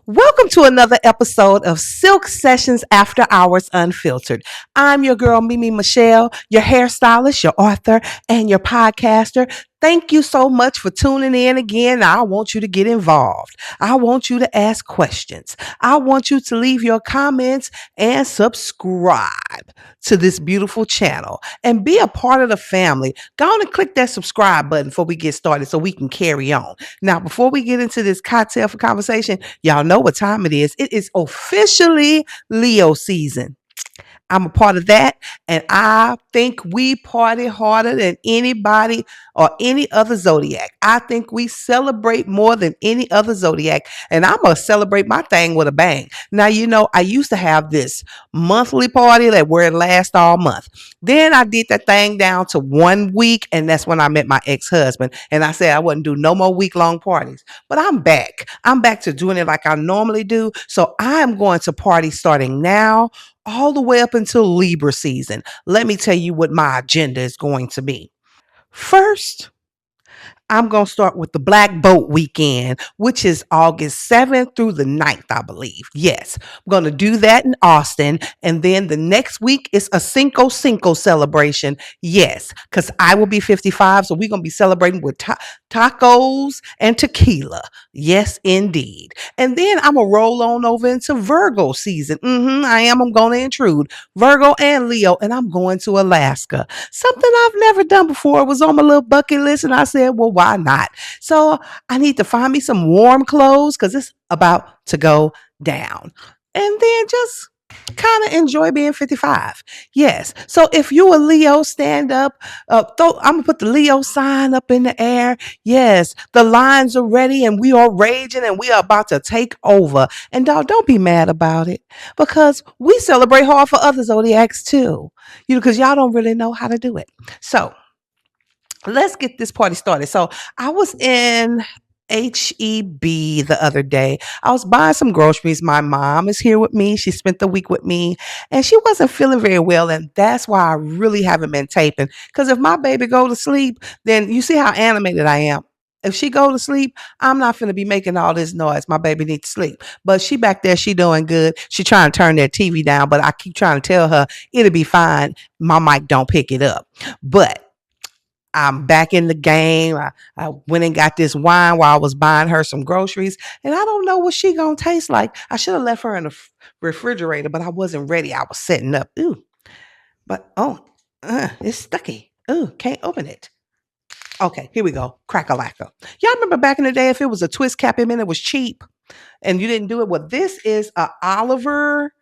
Welcome to another episode of Silk Sessions After Hours Unfiltered. I'm your girl, MemeMichelle, your hairstylist, your author, and your podcaster. Thank you so much for tuning in again. I want you to get involved. I want you to ask questions. I want you to leave your comments and subscribe to this beautiful channel and be a part of the family. Go on and click that subscribe button before we get started so we can carry on. Now, before we get into this cocktail for conversation, y'all know what time it is. It is officially Leo season. I'm a part of that. And I think we party harder than anybody or any other zodiac. I think we celebrate more than any other zodiac. And I'm going to celebrate my thing with a bang. Now, I used to have this monthly party that where it lasts all month. Then I did that thing down to 1 week. And that's when I met my ex-husband. And I said I wouldn't do no more week-long parties. But I'm back. I'm back to doing it like I normally do. So I am going to party starting now all the way up until Libra season. Let me tell you what my agenda is going to be. First, I'm going to start with the Black Boat Weekend, which is August 7th through the 9th, I believe. Yes, I'm going to do that in Austin. And then the next week is a Cinco Cinco celebration. Yes, because I will be 55. So we're going to be celebrating with tacos and tequila. Yes, indeed. And then I'm going to roll on over into Virgo season. I'm going to intrude Virgo and Leo, and I'm going to Alaska. Something I've never done before. It was on my little bucket list, and I said, well, why not? So I need to find me some warm clothes because it's about to go down. And then just kind of enjoy being 55. Yes. So if you a Leo, stand up. I'm gonna put the Leo sign up in the air. Yes, the lines are ready, and we are raging, and we are about to take over. And dog, don't be mad about it because we celebrate hard for other zodiacs too. Because y'all don't really know how to do it. So let's get this party started. So I was in HEB the other day. I was buying some groceries. My mom is here with me. She spent the week with me and she wasn't feeling very well. And that's why I really haven't been taping. Because if my baby go to sleep, then you see how animated I am. If she go to sleep, I'm not going to be making all this noise. My baby needs to sleep. But she back there, she doing good. She trying to turn that TV down, but I keep trying to tell her it'll be fine. My mic don't pick it up. But I'm back in the game. I went and got this wine while I was buying her some groceries, and I don't know what she gonna taste like. I should have left her in the refrigerator, but I wasn't ready. I was setting up. Ooh, but it's stucky. Ooh, can't open it. Okay, here we go. Crack a lacquer. Y'all remember back in the day, if it was a twist cap, it was cheap, and you didn't do it. Well, this is a Oliver.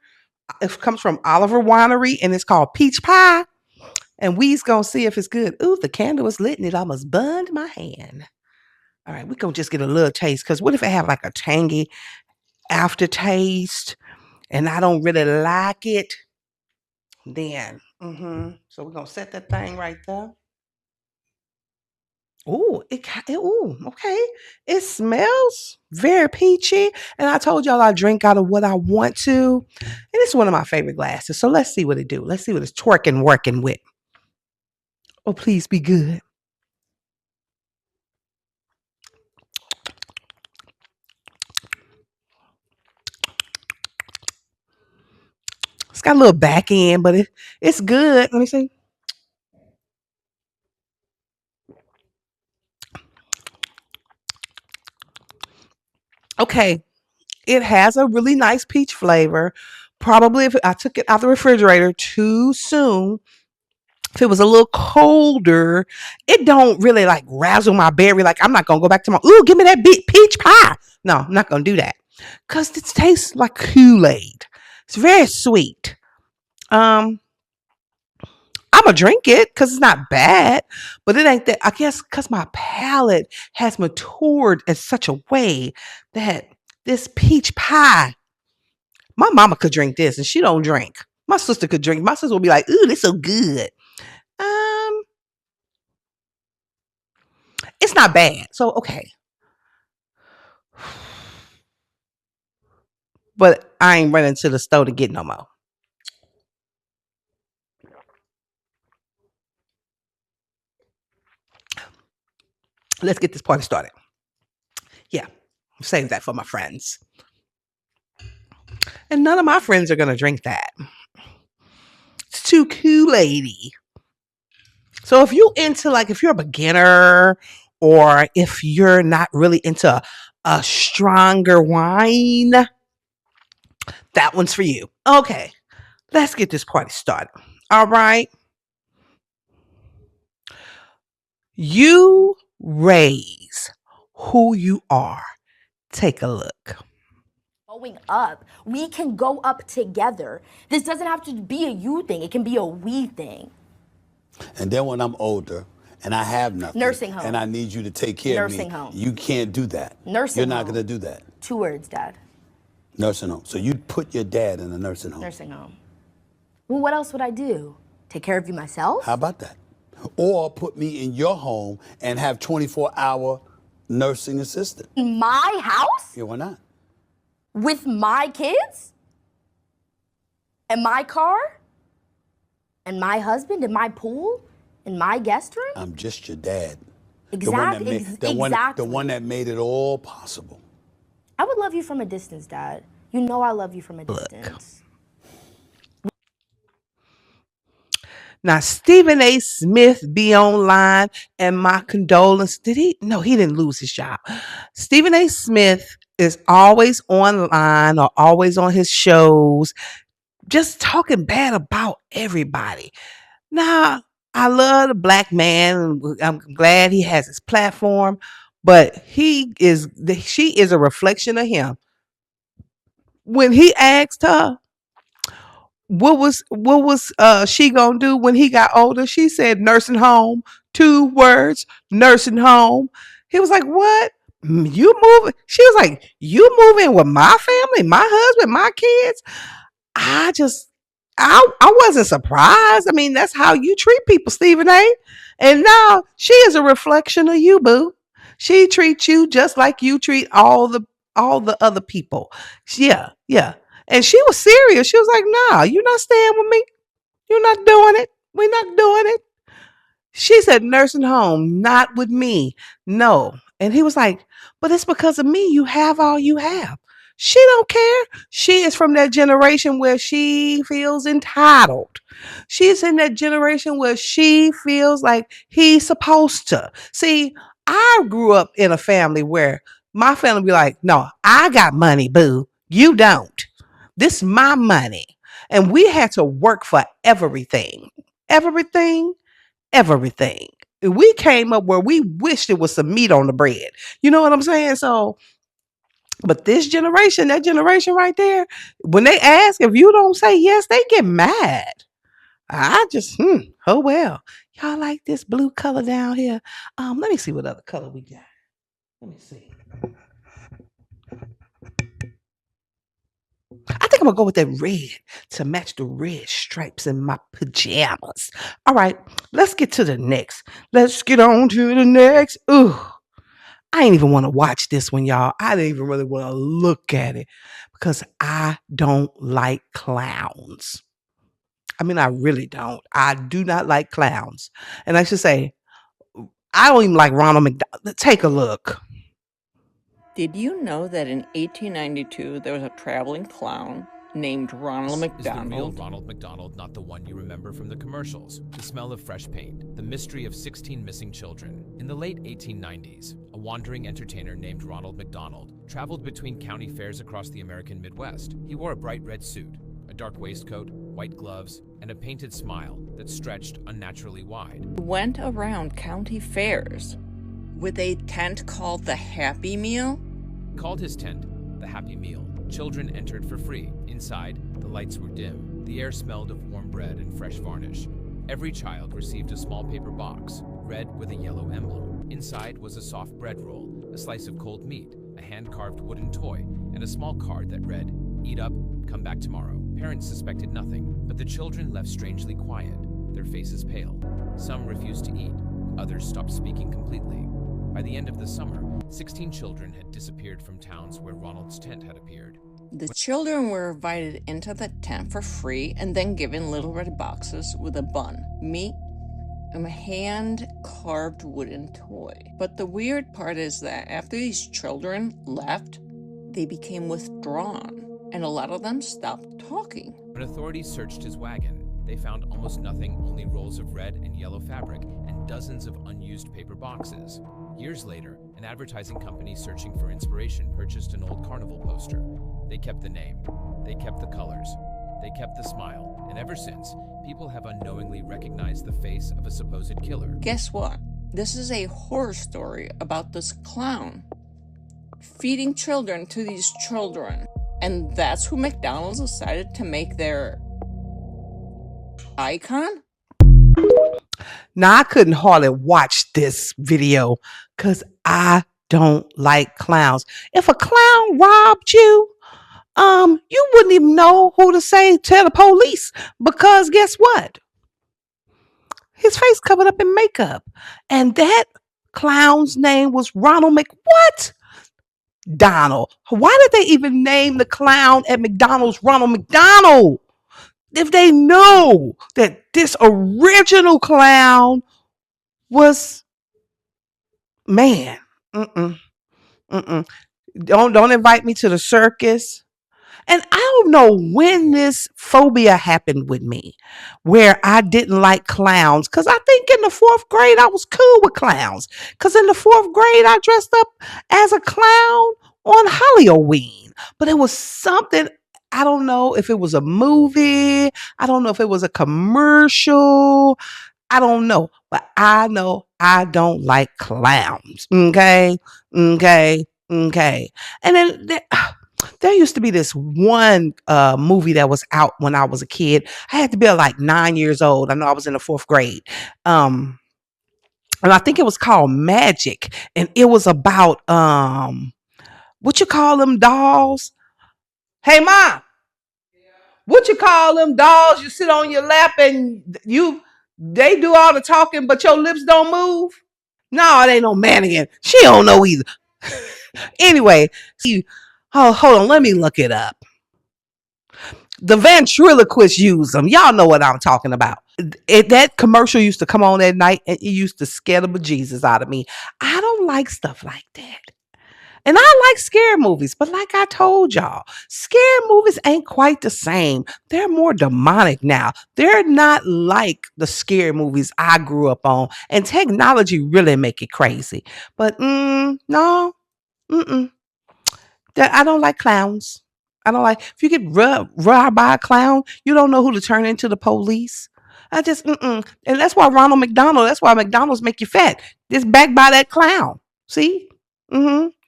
It comes from Oliver Winery, and it's called Peach Pie. And we's gonna see if it's good. Ooh, the candle is lit and it almost burned my hand. All right, we're gonna just get a little taste because what if it have like a tangy aftertaste and I don't really like it? Then, so we're gonna set that thing right there. Ooh, ooh, okay. It smells very peachy. And I told y'all I drink out of what I want to. And it's one of my favorite glasses. So let's see what it do. Let's see what it's twerking working with. Oh, please be good. It's got a little back end, but it's good. Let me see. Okay, it has a really nice peach flavor. Probably if I took it out the refrigerator too soon, if it was a little colder, it don't really like razzle my berry. Like I'm not gonna go back to my give me that big peach pie. No, I'm not gonna do that because it tastes like Kool-Aid. It's very sweet. Um, I'm gonna drink it because it's not bad, but it ain't that. I guess because my palate has matured in such a way that this peach pie, my mama could drink this and she don't drink. My sister could drink. My sister will be like, "Ooh, this so good." Um, it's not bad. So okay, but I ain't running to the store to get no more. Let's get this party started. Yeah, save that for my friends. And none of my friends are going to drink that. It's too Kool-Aid-y. So if you into like, if you're a beginner or if you're not really into a stronger wine, that one's for you. Okay, let's get this party started. All right. You raise who you are. Take a look. Going up, we can go up together. This doesn't have to be a you thing. It can be a we thing. And then when I'm older and I have nothing, Nursing home. and I need you to take care of me, Nursing home. you can't do that. Nursing You're not home. going to do that. 2 words, Dad. Nursing home. So you'd put your dad in a nursing home. Nursing home. Well, what else would I do? Take care of you myself? How about that? Or put me in your home and have 24-hour nursing assistant. In my house? Yeah, why not? With my kids? And my car? And my husband? And my pool? And my guest room? I'm just your dad. Exactly. The one that made it all possible. I would love you from a distance, Dad. You know I love you from a distance. Now, Stephen A. Smith be online, and my condolence. Did he? No, he didn't lose his job. Stephen A. Smith is always online or always on his shows, just talking bad about everybody. Now, I love the black man. I'm glad he has his platform, but she is a reflection of him. When he asked her, what was she gonna do when he got older? She said nursing home. 2 words, nursing home. He was like, what? You moving? She was like, you moving with my family, my husband, my kids? I just I wasn't surprised. I mean, that's how you treat people, Stephen A. And now she is a reflection of you, boo. She treats you just like you treat all the other people. Yeah, yeah. And she was serious. She was like, nah, you're not staying with me. You're not doing it. We're not doing it. She said, nursing home, not with me. No. And he was like, but it's because of me. You have all you have. She don't care. She is from that generation where she feels entitled. She's in that generation where she feels like he's supposed to. See, I grew up in a family where my family be like, no, I got money, boo. You don't. This is my money. And we had to work for everything. Everything. Everything. We came up where we wished there was some meat on the bread. You know what I'm saying? So, but this generation, that generation right there, when they ask, if you don't say yes, they get mad. I just, oh well. Y'all like this blue color down here? Let me see what other color we got. Let me see. I think I'm gonna go with that red to match the red stripes in my pajamas. All right, let's get to the next. Let's get on to the next. Ooh, I ain't even want to watch this one, y'all. I didn't even really want to look at it because I don't like clowns. I mean, I really don't. I do not like clowns. And I should say, I don't even like Ronald McDonald. Take a look. Did you know that in 1892 there was a traveling clown named Ronald McDonald? Is the real Ronald McDonald not the one you remember from the commercials? The smell of fresh paint, the mystery of 16 missing children. In the late 1890s, a wandering entertainer named Ronald McDonald traveled between county fairs across the American Midwest. He wore a bright red suit, a dark waistcoat, white gloves, and a painted smile that stretched unnaturally wide. He went around county fairs with a tent called the Happy Meal. Called his tent the Happy Meal. Children entered for free. Inside, the lights were dim. The air smelled of warm bread and fresh varnish. Every child received a small paper box, red with a yellow emblem. Inside was a soft bread roll, a slice of cold meat, a hand-carved wooden toy, and a small card that read, "Eat up, come back tomorrow." Parents suspected nothing, but the children left strangely quiet, their faces pale. Some refused to eat, others stopped speaking completely. By the end of the summer, 16 children had disappeared from towns where Ronald's tent had appeared. The children were invited into the tent for free and then given little red boxes with a bun, meat, and a hand-carved wooden toy. But the weird part is that after these children left, they became withdrawn. and a lot of them stopped talking. When authorities searched his wagon, they found almost nothing, only rolls of red and yellow fabric and dozens of unused paper boxes. Years later, an advertising company searching for inspiration purchased an old carnival poster. They kept the name, they kept the colors, they kept the smile, and ever since, people have unknowingly recognized the face of a supposed killer. Guess what? This is a horror story about this clown feeding children to these children. And that's who McDonald's decided to make their icon? Now, I couldn't hardly watch this video because I don't like clowns. If a clown robbed you, you wouldn't even know who to say, tell the police, because guess what? His face covered up in makeup. And that clown's name was Ronald Donald. Why did they even name the clown at McDonald's Ronald McDonald? If they know that this original clown was, man, Don't invite me to the circus. And I don't know when this phobia happened with me, where I didn't like clowns. Because I think in the 4th grade, I was cool with clowns. Because in the 4th grade, I dressed up as a clown on Halloween. But it was something, I don't know if it was a movie. I don't know if it was a commercial. I don't know. But I know I don't like clowns. Okay? And then there used to be this one movie that was out when I was a kid. I had to be like 9 years old. I know I was in the 4th grade. And I think it was called Magic. And it was about, what you call them dolls? Hey, Mom, what you call them dolls? You sit on your lap and they do all the talking, but your lips don't move? No, it ain't no mannequin. She don't know either. Anyway, hold on, let me look it up. The ventriloquists use them. Y'all know what I'm talking about. That commercial used to come on at night, and it used to scare the bejesus out of me. I don't like stuff like that. And I like scary movies, but like I told y'all, scary movies ain't quite the same. They're more demonic now. They're not like the scary movies I grew up on. And technology really make it crazy. But no. I don't like clowns. I don't like, if you get robbed by a clown, you don't know who to turn into the police. I just, And that's why that's why McDonald's make you fat. Just backed by that clown. See?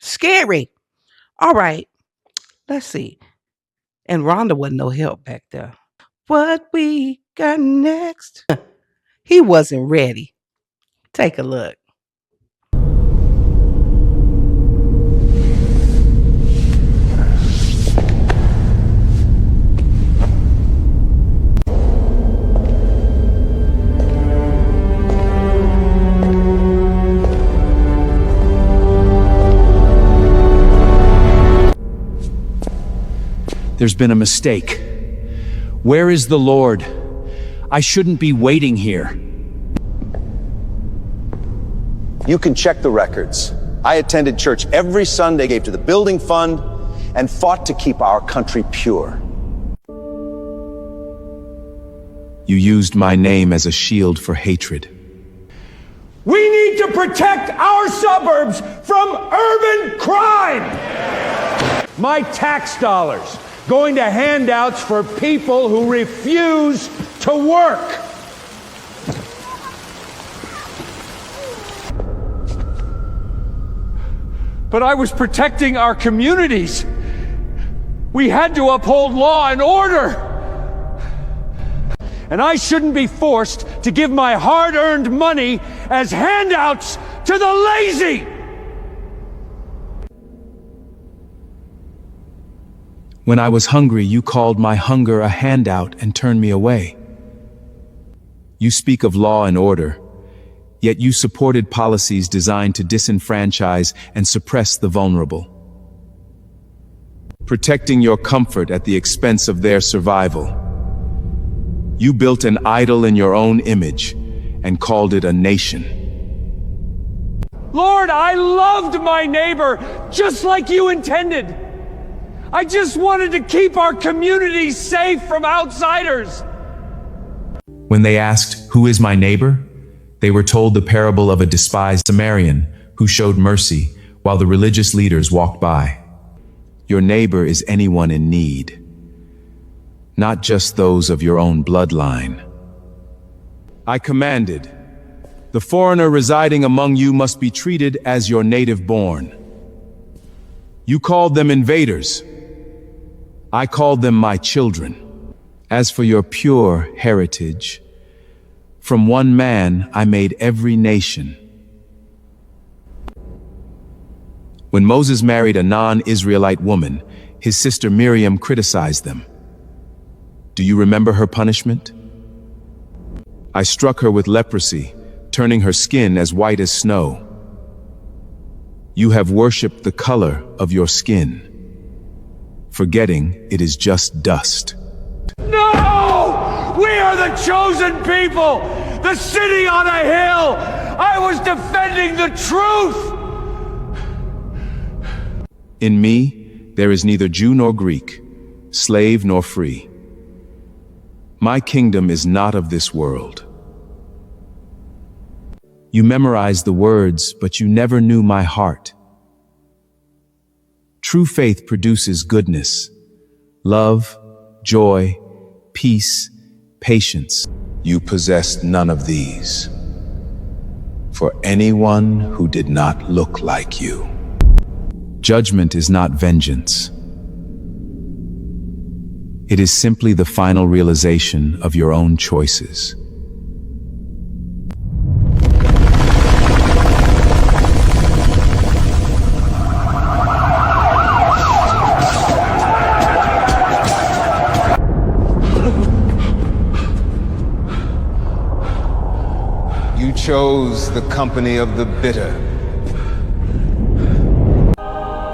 Scary. All right. Let's see. And Rhonda wasn't no help back there. What we got next? He wasn't ready. Take a look. There's been a mistake. Where is the Lord? I shouldn't be waiting here. You can check the records. I attended church every Sunday, gave to the building fund, and fought to keep our country pure. You used my name as a shield for hatred. We need to protect our suburbs from urban crime. My tax dollars going to handouts for people who refuse to work. But I was protecting our communities. We had to uphold law and order. And I shouldn't be forced to give my hard-earned money as handouts to the lazy. When I was hungry, you called my hunger a handout and turned me away. You speak of law and order, yet you supported policies designed to disenfranchise and suppress the vulnerable. Protecting your comfort at the expense of their survival. You built an idol in your own image and called it a nation. Lord, I loved my neighbor just like you intended. I just wanted to keep our community safe from outsiders. When they asked, "Who is my neighbor?" they were told the parable of a despised Samaritan who showed mercy while the religious leaders walked by. Your neighbor is anyone in need, not just those of your own bloodline. I commanded, the foreigner residing among you must be treated as your native born. You called them invaders. I called them my children. As for your pure heritage, from one man I made every nation. When Moses married a non-Israelite woman, his sister Miriam criticized them. Do you remember her punishment? I struck her with leprosy, turning her skin as white as snow. You have worshipped the color of your skin, forgetting it is just dust. No! We are the chosen people! The city on a hill! I was defending the truth! In me, there is neither Jew nor Greek, slave nor free. My kingdom is not of this world. You memorized the words, but you never knew my heart. True faith produces goodness, love, joy, peace, patience. You possessed none of these. For anyone who did not look like you. Judgment is not vengeance. It is simply the final realization of your own choices. You chose the company of the bitter.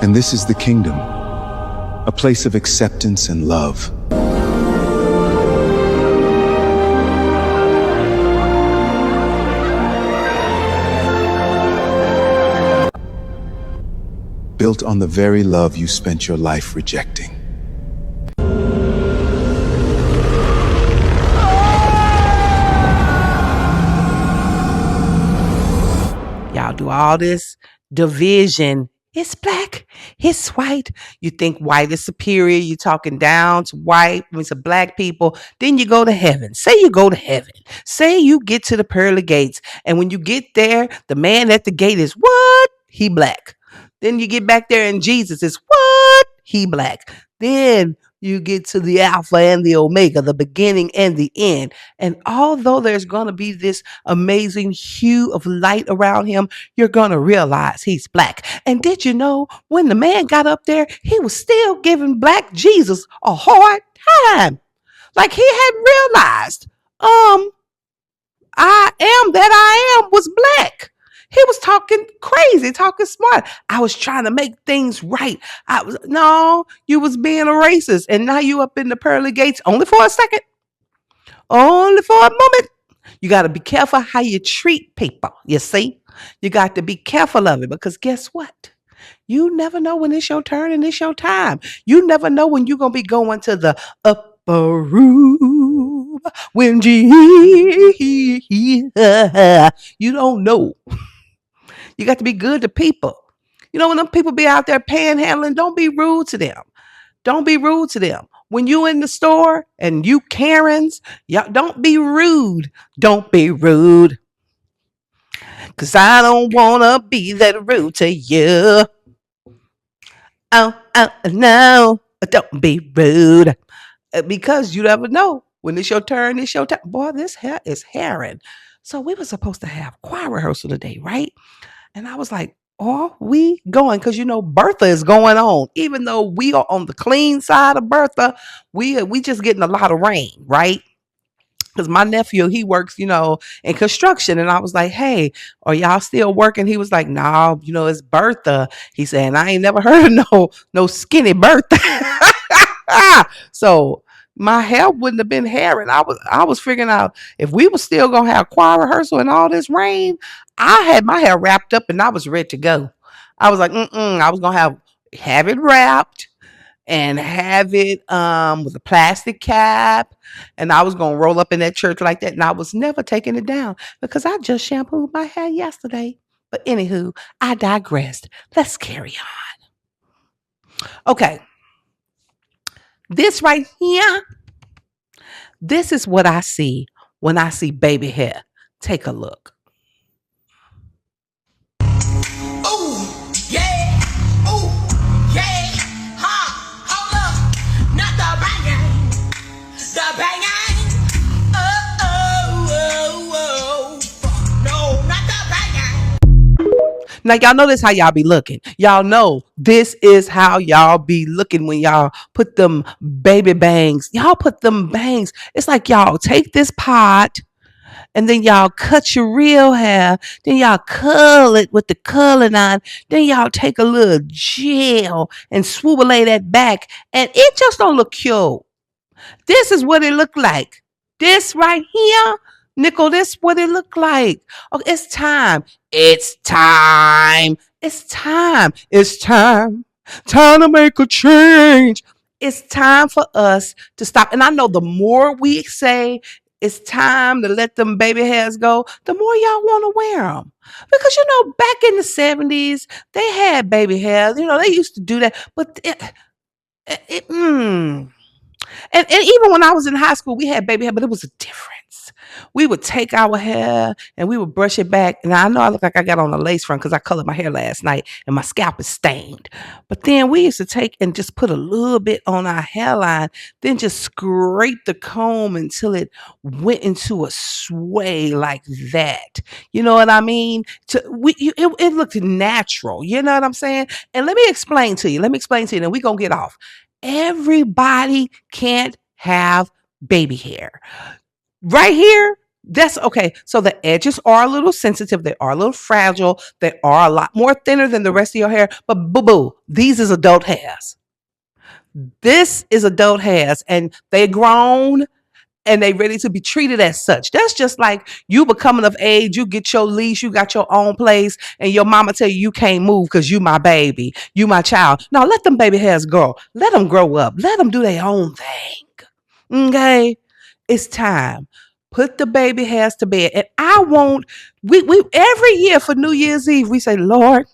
And this is the kingdom, a place of acceptance and love. Built on the very love you spent your life rejecting. Y'all do all this division. It's black, it's white. You think white is superior. You're talking down to white, when it's black people. Then you go to heaven. Say you go to heaven. Say you get to the pearly gates. And when you get there, the man at the gate is what? He black. Then you get back there and Jesus is what? He black. Then you get to the Alpha and the Omega, the beginning and the end. And although there's going to be this amazing hue of light around him, you're going to realize he's black. And did you know when the man got up there, he was still giving black Jesus a hard time? Like he had realized, I am that I am was black. He was talking crazy, talking smart. I was trying to make things right. No, you was being a racist. And now you up in the pearly gates only for a second. Only for a moment. You got to be careful how you treat people. You see, you got to be careful of it because guess what? You never know when it's your turn and it's your time. You never know when you're going to be going to the upper room when you don't know. You got to be good to people. You know, when them people be out there panhandling, don't be rude to them. Don't be rude to them. When you in the store and you Karens, don't be rude. Don't be rude. Because I don't want to be that rude to you. Oh, no. Don't be rude. Because you never know. When it's your turn, it's your time. Boy, this hair is herring. So we were supposed to have choir rehearsal today, right? And I was like, are we going? Because, you know, Bertha is going on. Even though we are on the clean side of Bertha, we just getting a lot of rain, right? Because my nephew, he works, you know, in construction. And I was like, hey, are y'all still working? He was like, no, you know, it's Bertha. He said, and I ain't never heard of no skinny Bertha. So my hair wouldn't have been hairing. I was figuring out if we were still gonna have choir rehearsal and all this rain, I had my hair wrapped up and I was ready to go. I was like, I was gonna have it wrapped and have it with a plastic cap. And I was going to roll up in that church like that. And I was never taking it down because I just shampooed my hair yesterday. But anywho, I digressed. Let's carry on. Okay. This right here, this is what I see when I see baby hair. Take a look. Oh, yeah. Oh, yeah. Ha, hold up. Not the banging. The banging. Oh, oh, oh, oh. No, not the banging. Now, y'all know this how y'all be looking. Y'all know this is how y'all be looking when y'all put them baby bangs. Y'all put them bangs. It's like y'all take this pot and then y'all cut your real hair. Then y'all curl it with the curling iron. Then y'all take a little gel and swivel that back. And it just don't look cute. This is what it looked like. This right here, Nickel, this what it looked like. Oh, it's time. It's time. It's time. It's time. Time to make a change. It's time for us to stop. And I know the more we say it's time to let them baby hairs go, the more y'all want to wear them. Because, back in the 70s, they had baby hairs. They used to do that. But and even when I was in high school, we had baby hair, but it was a difference. We would take our hair and we would brush it back. And I know I look like I got on a lace front because I colored my hair last night and my scalp is stained. But then we used to take and just put a little bit on our hairline, then just scrape the comb until it went into a sway like that. You know what I mean? It looked natural. You know what I'm saying? And let me explain to you, and we're going to get off. Everybody can't have baby hair. Right here, that's okay. So the edges are a little sensitive. They are a little fragile. They are a lot more thinner than the rest of your hair. But boo-boo, these is adult hairs. This is adult hairs, and they grown and they ready to be treated as such. That's just like you becoming of age, you get your lease, you got your own place, and your mama tell you can't move because you my baby, you my child. No, let them baby hairs grow. Let them grow up. Let them do their own thing. Okay? It's time. Put the baby hairs to bed. And we every year for New Year's Eve, we say, Lord,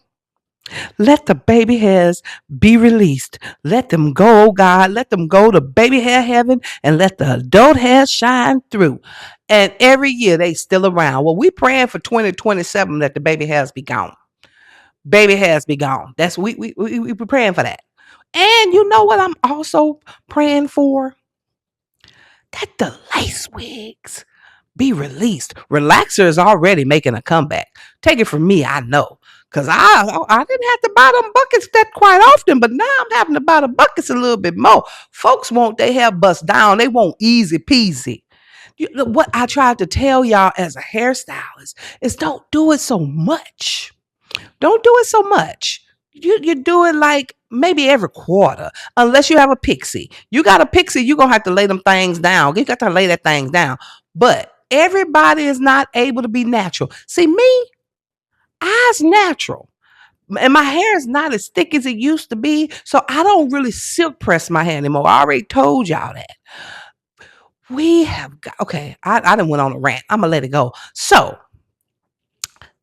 let the baby hairs be released. Let them go, God. Let them go to baby hair heaven and let the adult hairs shine through. And every year they still around. Well, we praying for 2027 that the baby hairs be gone. Baby hairs be gone. That's we praying for that. And you know what I'm also praying for? That the lace wigs be released. Relaxer is already making a comeback. Take it from me, I know. Because I didn't have to buy them buckets that quite often, but now I'm having to buy the buckets a little bit more. Folks want their hair bust down. They want easy peasy. What I tried to tell y'all as a hairstylist is don't do it so much. Don't do it so much. You do it like maybe every quarter, unless you have a pixie. You got a pixie, you're going to have to lay them things down. You got to lay that thing down. But everybody is not able to be natural. See, me, I's natural. And my hair is not as thick as it used to be. So I don't really silk press my hair anymore. I already told y'all that. We have got, okay, I done went on a rant. I'm going to let it go. So,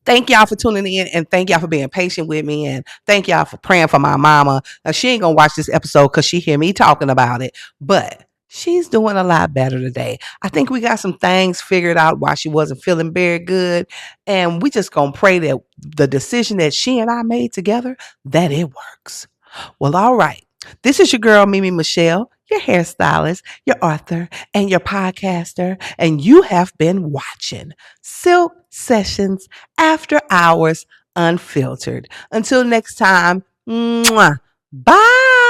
thank y'all for tuning in and thank y'all for being patient with me and thank y'all for praying for my mama. Now, she ain't going to watch this episode because she hear me talking about it, but she's doing a lot better today. I think we got some things figured out while she wasn't feeling very good. And we just going to pray that the decision that she and I made together, that it works. Well, all right. This is your girl, MemeMichelle, your hairstylist, your author, and your podcaster. And you have been watching Silk Sessions After Hours Unfiltered. Until next time, mwah, bye.